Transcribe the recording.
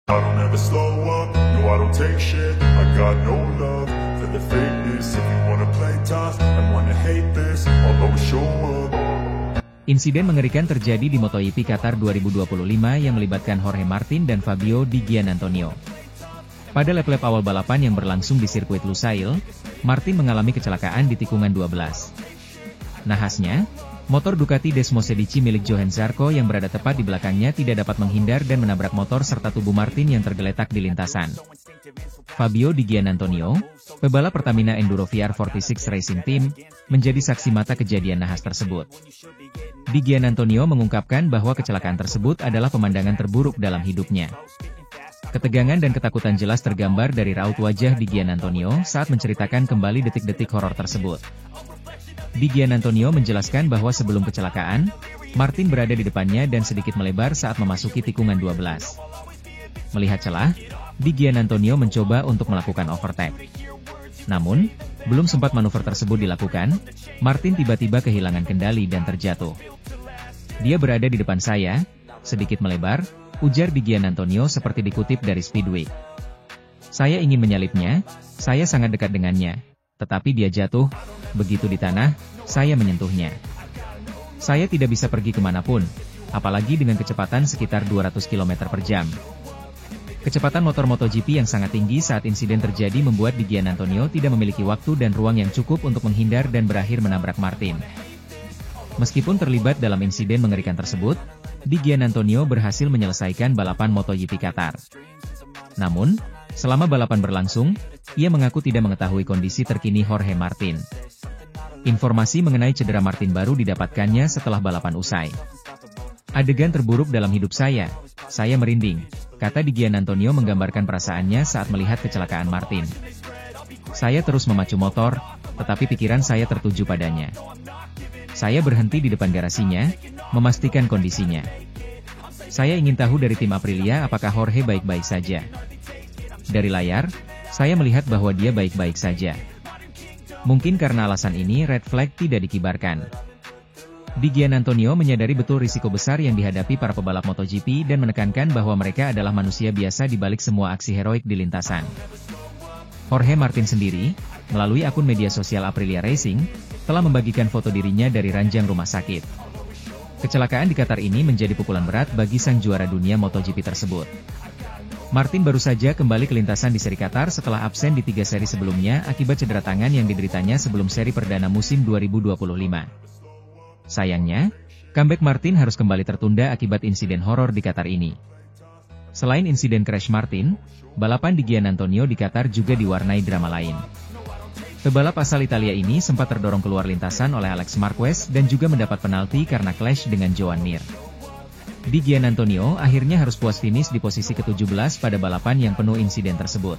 I don't ever slow up, no I don't take shit. I got no love for the fakeness. If you wanna play tough and wanna hate this, I'll always show up. Insiden mengerikan terjadi di MotoGP Qatar 2025 yang melibatkan Jorge Martin dan Fabio Di Giannantonio. Pada lap-lap awal balapan yang berlangsung di sirkuit Lusail, Martin mengalami kecelakaan di tikungan 12. Nahasnya, motor Ducati Desmosedici milik Johann Zarco yang berada tepat di belakangnya tidak dapat menghindar dan menabrak motor serta tubuh Martin yang tergeletak di lintasan. Fabio Di Giannantonio, pebalap Pertamina Enduro VR46 Racing Team, menjadi saksi mata kejadian nahas tersebut. Di Giannantonio mengungkapkan bahwa kecelakaan tersebut adalah pemandangan terburuk dalam hidupnya. Ketegangan dan ketakutan jelas tergambar dari raut wajah Di Giannantonio saat menceritakan kembali detik-detik horor tersebut. Di Giannantonio menjelaskan bahwa sebelum kecelakaan, Martin berada di depannya dan sedikit melebar saat memasuki tikungan 12. Melihat celah, Di Giannantonio mencoba untuk melakukan overtake. Namun, belum sempat manuver tersebut dilakukan, Martin tiba-tiba kehilangan kendali dan terjatuh. Dia berada di depan saya, sedikit melebar, ujar Di Giannantonio seperti dikutip dari Speedweek. Saya ingin menyalipnya, saya sangat dekat dengannya. Tetapi dia jatuh, begitu di tanah, saya menyentuhnya. Saya tidak bisa pergi kemanapun, apalagi dengan kecepatan sekitar 200 km per jam. Kecepatan motor MotoGP yang sangat tinggi saat insiden terjadi membuat Di Giannantonio tidak memiliki waktu dan ruang yang cukup untuk menghindar dan berakhir menabrak Martin. Meskipun terlibat dalam insiden mengerikan tersebut, Di Giannantonio berhasil menyelesaikan balapan MotoGP Qatar. Namun, selama balapan berlangsung, ia mengaku tidak mengetahui kondisi terkini Jorge Martin. Informasi mengenai cedera Martin baru didapatkannya setelah balapan usai. Adegan terburuk dalam hidup saya merinding, kata Di Giannantonio menggambarkan perasaannya saat melihat kecelakaan Martin. Saya terus memacu motor, tetapi pikiran saya tertuju padanya. Saya berhenti di depan garasinya, memastikan kondisinya. Saya ingin tahu dari tim Aprilia apakah Jorge baik-baik saja. Dari layar, saya melihat bahwa dia baik-baik saja. Mungkin karena alasan ini red flag tidak dikibarkan. Di Giannantonio menyadari betul risiko besar yang dihadapi para pebalap MotoGP dan menekankan bahwa mereka adalah manusia biasa di balik semua aksi heroik di lintasan. Jorge Martin sendiri, melalui akun media sosial Aprilia Racing, telah membagikan foto dirinya dari ranjang rumah sakit. Kecelakaan di Qatar ini menjadi pukulan berat bagi sang juara dunia MotoGP tersebut. Martin baru saja kembali ke lintasan di seri Qatar setelah absen di 3 seri sebelumnya akibat cedera tangan yang dideritanya sebelum seri perdana musim 2025. Sayangnya, comeback Martin harus kembali tertunda akibat insiden horor di Qatar ini. Selain insiden crash Martin, balapan Di Giannantonio di Qatar juga diwarnai drama lain. Pebalap asal Italia ini sempat terdorong keluar lintasan oleh Alex Marquez dan juga mendapat penalti karena clash dengan Joan Mir. Di Giannantonio akhirnya harus puas finish di posisi ke-17 pada balapan yang penuh insiden tersebut.